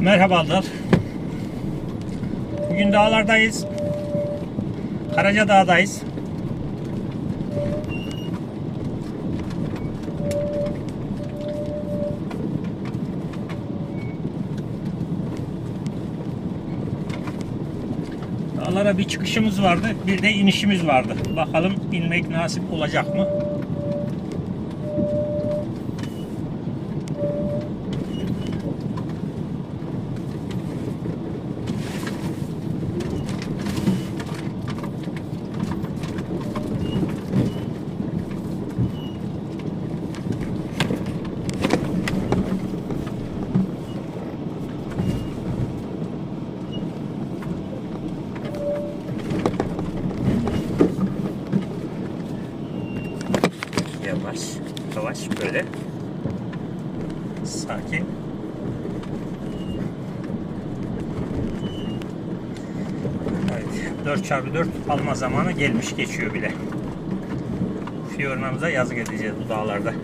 Merhabalar. Bugün dağlardayız. Karaca Dağ'dayız. Dağlara bir çıkışımız vardı, bir de inişimiz vardı. Bakalım inmek nasip olacak mı? Yavaş, yavaş böyle. Sakin. Evet, 4x4 alma zamanı gelmiş geçiyor bile. Fiorna'mıza yazık edeceğiz bu dağlarda.